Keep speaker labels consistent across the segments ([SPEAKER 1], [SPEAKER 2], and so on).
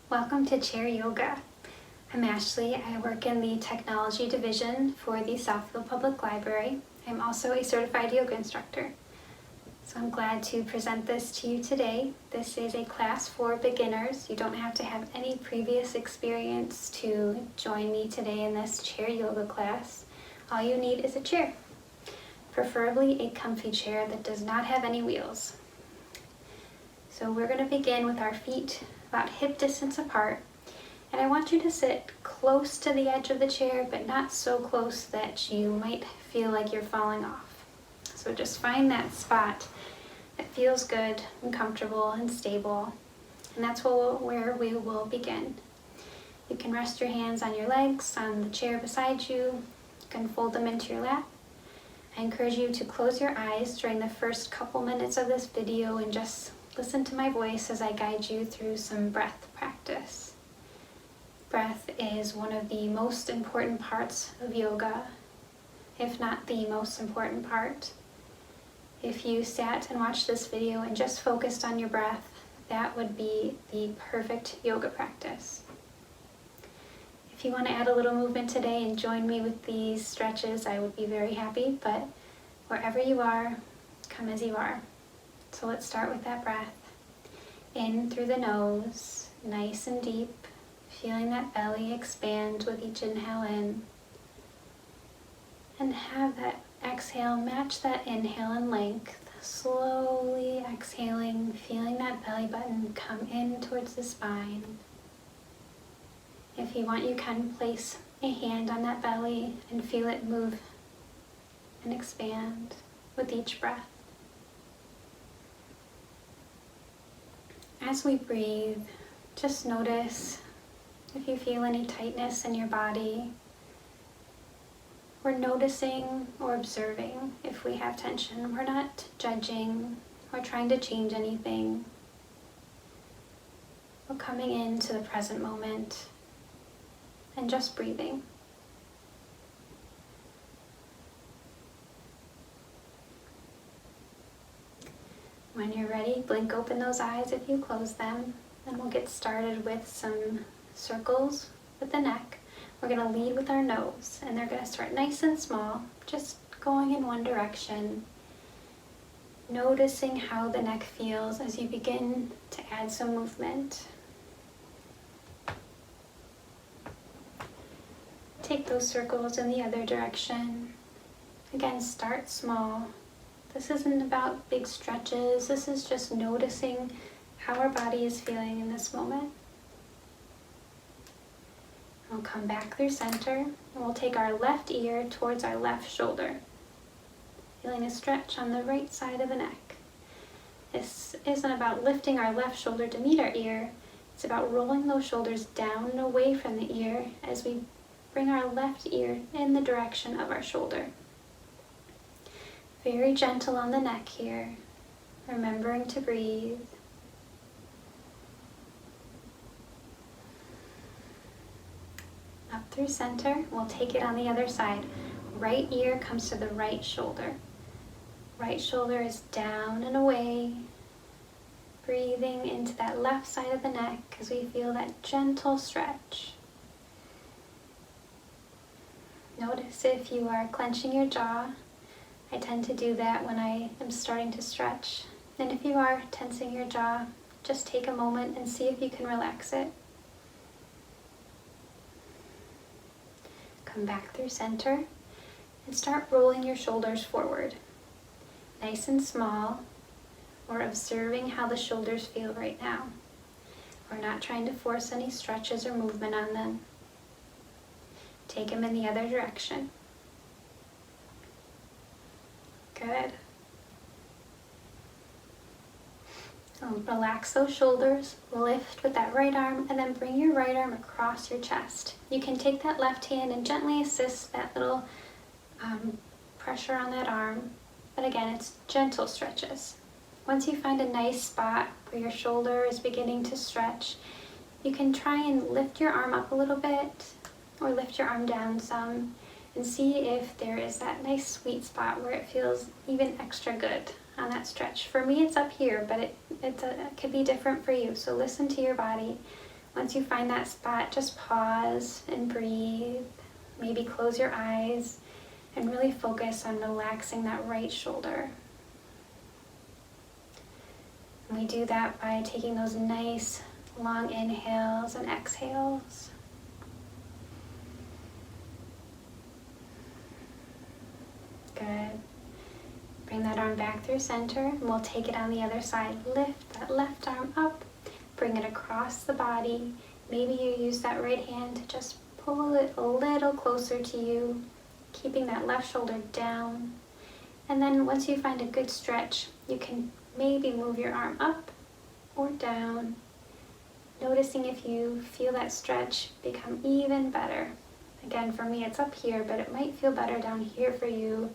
[SPEAKER 1] Welcome to Chair Yoga. I'm Ashley. I work in the Technology Division for the Southfield Public Library. I'm also a certified yoga instructor. So I'm glad to present this to you today. This is a class for beginners. You don't have to have any previous experience to join me today in this chair yoga class. All you need is a chair, preferably a comfy chair that does not have any wheels. So we're going to begin with our feet about hip distance apart. And I want you to sit close to the edge of the chair, but not so close that you might feel like you're falling off. So just find that spot that feels good and comfortable and stable. And that's where we will begin. You can rest your hands on your legs, on the chair beside you. You can fold them into your lap. I encourage you to close your eyes during the first couple minutes of this video and just listen to my voice as I guide you through some breath practice. Breath is one of the most important parts of yoga, if not the most important part. If you sat and watched this video and just focused on your breath, that would be the perfect yoga practice. If you want to add a little movement today and join me with these stretches, I would be very happy, but wherever you are, come as you are. So let's start with that breath. In through the nose, nice and deep, feeling that belly expand with each inhale in. And have that exhale match that inhale in length. Slowly exhaling, feeling that belly button come in towards the spine. If you want, you can place a hand on that belly and feel it move and expand with each breath. As we breathe, just notice if you feel any tightness in your body. We're noticing or observing if we have tension. We're not judging or trying to change anything. We're coming into the present moment and just breathing. When you're ready, blink open those eyes if you close them, and we'll get started with some circles with the neck. We're going to lead with our nose, and they're going to start nice and small, just going in one direction. Noticing how the neck feels as you begin to add some movement. Take those circles in the other direction. Again, start small. This isn't about big stretches. This is just noticing how our body is feeling in this moment. We'll come back through center, and we'll take our left ear towards our left shoulder. Feeling a stretch on the right side of the neck. This isn't about lifting our left shoulder to meet our ear. It's about rolling those shoulders down and away from the ear as we bring our left ear in the direction of our shoulder. Very gentle on the neck here, remembering to breathe. Up through center, we'll take it on the other side. Right ear comes to the right shoulder. Right shoulder is down and away. Breathing into that left side of the neck as we feel that gentle stretch. Notice if you are clenching your jaw. I tend to do that when I am starting to stretch. And if you are tensing your jaw, just take a moment and see if you can relax it. Come back through center and start rolling your shoulders forward. Nice and small. We're observing how the shoulders feel right now. We're not trying to force any stretches or movement on them. Take them in the other direction. Good. So relax those shoulders, lift with that right arm, and then bring your right arm across your chest. You can take that left hand and gently assist that little pressure on that arm. But again, it's gentle stretches. Once you find a nice spot where your shoulder is beginning to stretch, you can try and lift your arm up a little bit or lift your arm down some and see if there is that nice sweet spot where it feels even extra good on that stretch. For me, it's up here, but it could be different for you. So listen to your body Once you find that spot, just pause and breathe. Maybe close your eyes and really focus on relaxing that right shoulder. And we do that by taking those nice long inhales and exhales. Good. Bring that arm back through center, and we'll take it on the other side. Lift that left arm up, bring it across the body. Maybe you use that right hand to just pull it a little closer to you, keeping that left shoulder down. And then once you find a good stretch, you can maybe move your arm up or down, noticing if you feel that stretch become even better. Again, for me, it's up here, but it might feel better down here for you.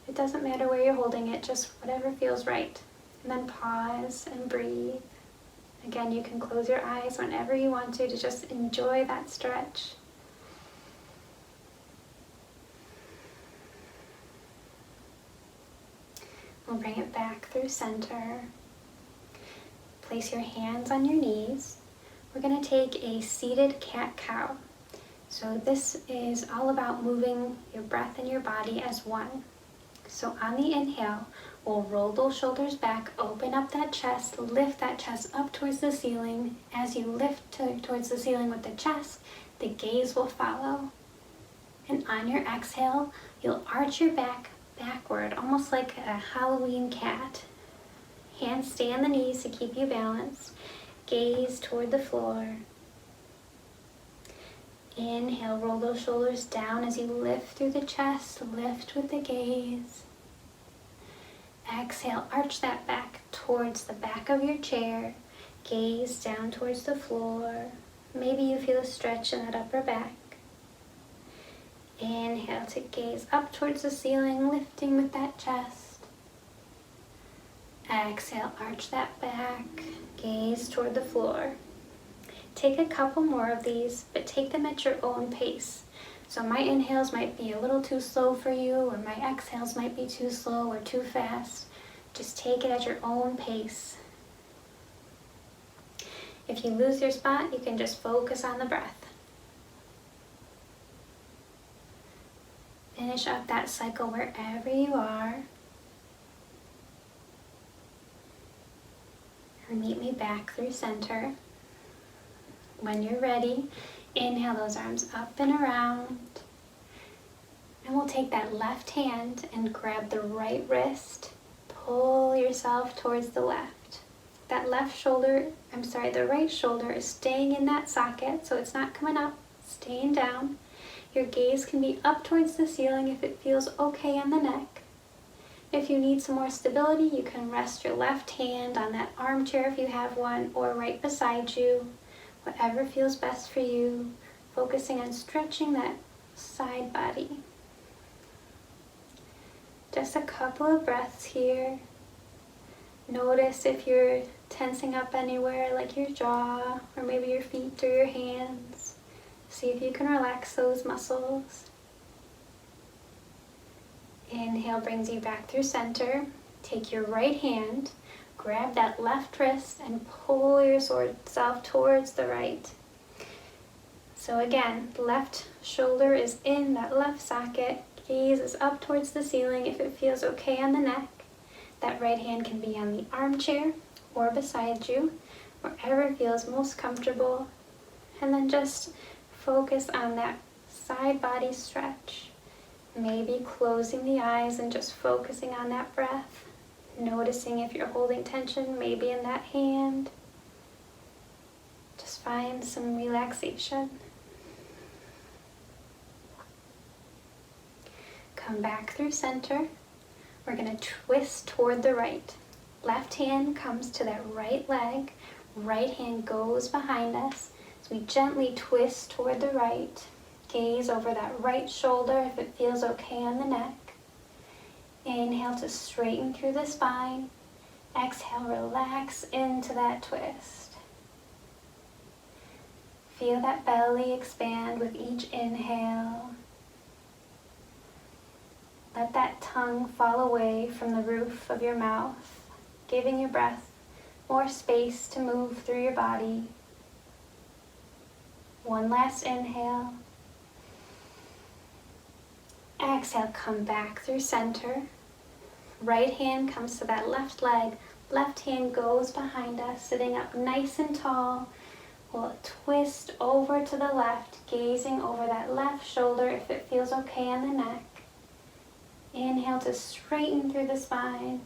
[SPEAKER 1] It doesn't matter where you're holding it, just whatever feels right. And then pause and breathe. Again, you can close your eyes whenever you want to just enjoy that stretch. We'll bring it back through center. Place your hands on your knees. We're going to take a seated cat-cow. So this is all about moving your breath and your body as one. So on the inhale, we'll roll those shoulders back, open up that chest, lift that chest up towards the ceiling. As you lift towards the ceiling with the chest, the gaze will follow. And on your exhale, you'll arch your back backward, almost like a Halloween cat. Hands stay on the knees to keep you balanced. Gaze toward the floor. Inhale, roll those shoulders down as you lift through the chest, lift with the gaze. Exhale, arch that back towards the back of your chair. Gaze down towards the floor. Maybe you feel a stretch in that upper back. Inhale to gaze up towards the ceiling, lifting with that chest. Exhale, arch that back, gaze toward the floor. Take a couple more of these, but take them at your own pace. So my inhales might be a little too slow for you, or my exhales might be too slow or too fast. Just take it at your own pace. If you lose your spot, you can just focus on the breath. Finish up that cycle wherever you are. And meet me back through center. When you're ready, inhale those arms up and around. And we'll take that left hand and grab the right wrist. Pull yourself towards the left. That the right shoulder is staying in that socket, so it's not coming up, staying down. Your gaze can be up towards the ceiling if it feels okay on the neck. If you need some more stability, you can rest your left hand on that armchair if you have one, or right beside you. Whatever feels best for you, focusing on stretching that side body. Just a couple of breaths here. Notice if you're tensing up anywhere, like your jaw, or maybe your feet or your hands. See if you can relax those muscles. Inhale brings you back through center. Take your right hand, grab that left wrist, and pull yourself towards the right. So again, left shoulder is in that left socket. Gaze is up towards the ceiling if it feels okay on the neck. That right hand can be on the armchair or beside you, wherever feels most comfortable. And then just focus on that side body stretch. Maybe closing the eyes and just focusing on that breath. Noticing if you're holding tension, maybe in that hand. Just find some relaxation. Come back through center. We're going to twist toward the right. Left hand comes to that right leg. Right hand goes behind us. So we gently twist toward the right. Gaze over that right shoulder if it feels okay on the neck. Inhale to straighten through the spine. Exhale, relax into that twist. Feel that belly expand with each inhale. Let that tongue fall away from the roof of your mouth, giving your breath more space to move through your body. One last inhale. Exhale, come back through center. Right hand comes to that left leg. Left hand goes behind us, sitting up nice and tall. We'll twist over to the left, gazing over that left shoulder if it feels okay on the neck. Inhale to straighten through the spine.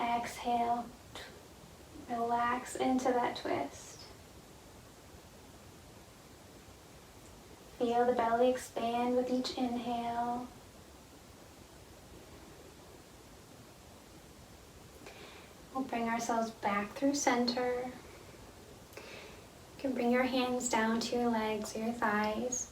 [SPEAKER 1] Exhale, relax into that twist. Feel the belly expand with each inhale. We'll bring ourselves back through center. You can bring your hands down to your legs or your thighs.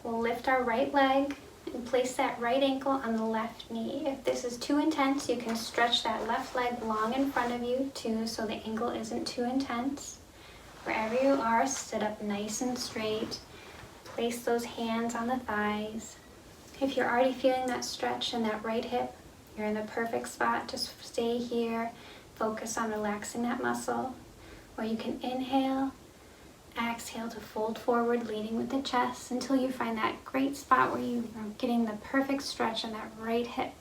[SPEAKER 1] We'll lift our right leg and place that right ankle on the left knee. If this is too intense, you can stretch that left leg long in front of you too, so the ankle isn't too intense. Wherever you are, sit up nice and straight. Place those hands on the thighs. If you're already feeling that stretch in that right hip, you're in the perfect spot. Just stay here. Focus on relaxing that muscle. Or you can inhale, exhale to fold forward, leading with the chest until you find that great spot where you are getting the perfect stretch in that right hip.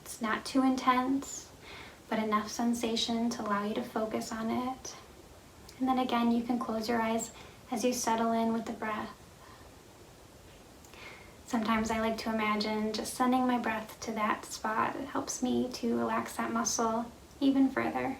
[SPEAKER 1] It's not too intense, but enough sensation to allow you to focus on it. And then again, you can close your eyes as you settle in with the breath. Sometimes I like to imagine just sending my breath to that spot. It helps me to relax that muscle even further.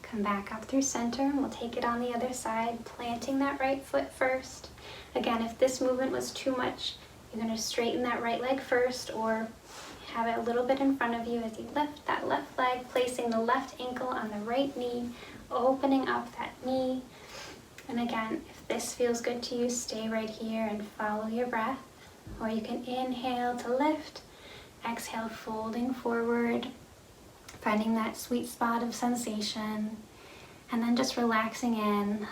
[SPEAKER 1] Come back up through center and we'll take it on the other side, planting that right foot first. Again, if this movement was too much, you're going to straighten that right leg first or have it a little bit in front of you as you lift that left leg, placing the left ankle on the right knee, opening up that knee. And again, if this feels good to you, stay right here and follow your breath. Or you can inhale to lift, exhale, folding forward, finding that sweet spot of sensation, and then just relaxing in,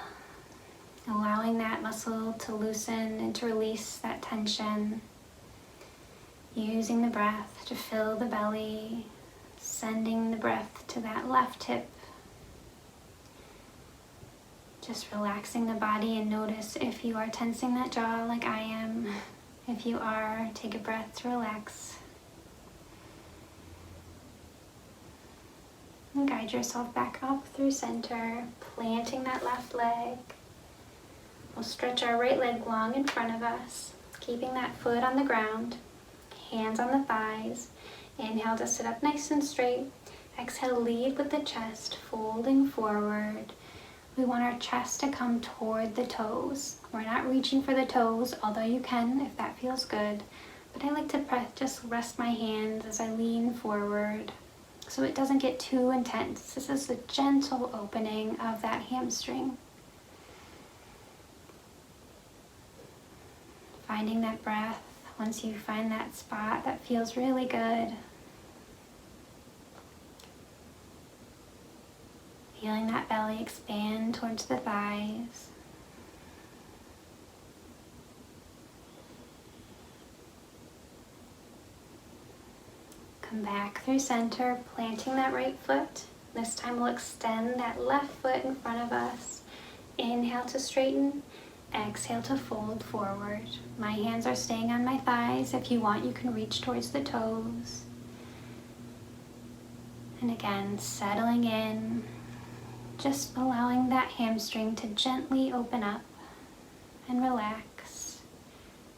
[SPEAKER 1] allowing that muscle to loosen and to release that tension. Using the breath to fill the belly, sending the breath to that left hip. Just relaxing the body and notice if you are tensing that jaw like I am. If you are, take a breath to relax. And guide yourself back up through center, planting that left leg. We'll stretch our right leg long in front of us, keeping that foot on the ground. Hands on the thighs. Inhale to sit up nice and straight. Exhale, lead with the chest, folding forward. We want our chest to come toward the toes. We're not reaching for the toes, although you can if that feels good. But I like to just rest my hands as I lean forward so it doesn't get too intense. This is a gentle opening of that hamstring. Finding that breath. Once you find that spot that feels really good, feeling that belly expand towards the thighs. Come back through center, planting that right foot. This time we'll extend that left foot in front of us. Inhale to straighten. Exhale to fold forward. My hands are staying on my thighs. If you want, you can reach towards the toes. And again, settling in, just allowing that hamstring to gently open up and relax,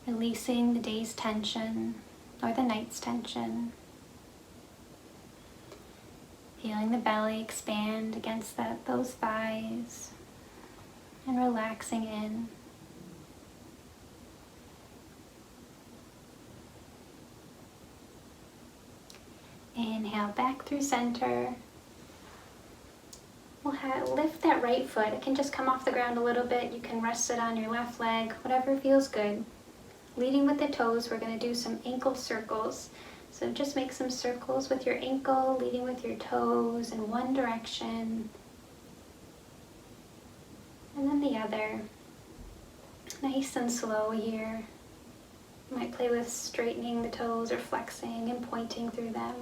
[SPEAKER 1] releasing the day's tension or the night's tension. Feeling the belly expand against those thighs and relaxing in. Inhale back through center. We'll lift that right foot. It can just come off the ground a little bit. You can rest it on your left leg, whatever feels good. Leading with the toes, we're going to do some ankle circles. So just make some circles with your ankle, leading with your toes in one direction. And then the other. Nice and slow here. You might play with straightening the toes or flexing and pointing through them.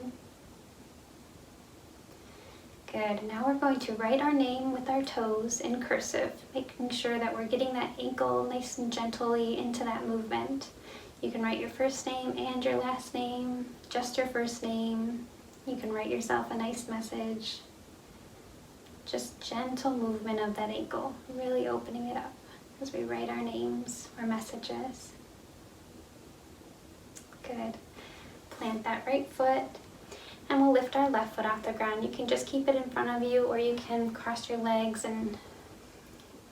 [SPEAKER 1] Good. Now we're going to write our name with our toes in cursive, making sure that we're getting that ankle nice and gently into that movement. You can write your first name and your last name, just your first name. You can write yourself a nice message. Just gentle movement of that ankle, really opening it up as we write our names or messages. Good. Plant that right foot. And we'll lift our left foot off the ground. You can just keep it in front of you, or you can cross your legs and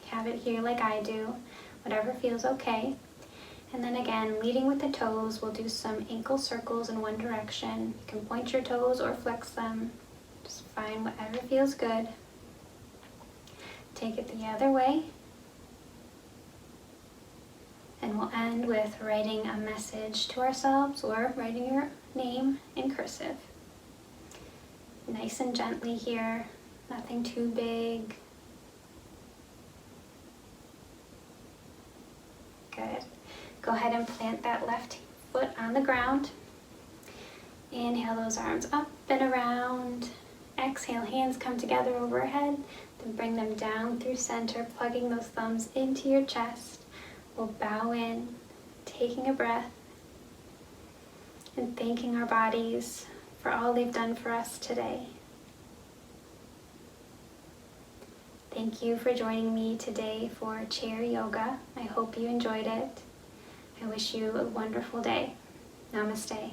[SPEAKER 1] have it here like I do. Whatever feels okay. And then again, leading with the toes, we'll do some ankle circles in one direction. You can point your toes or flex them. Just find whatever feels good. Take it the other way. And we'll end with writing a message to ourselves or writing your name in cursive. Nice and gently here, nothing too big. Good. Go ahead and plant that left foot on the ground. Inhale those arms up and around. Exhale, hands come together overhead. Then bring them down through center, plugging those thumbs into your chest. We'll bow in, taking a breath, and thanking our bodies for all they've done for us today. Thank you for joining me today for chair yoga. I hope you enjoyed it. I wish you a wonderful day. Namaste.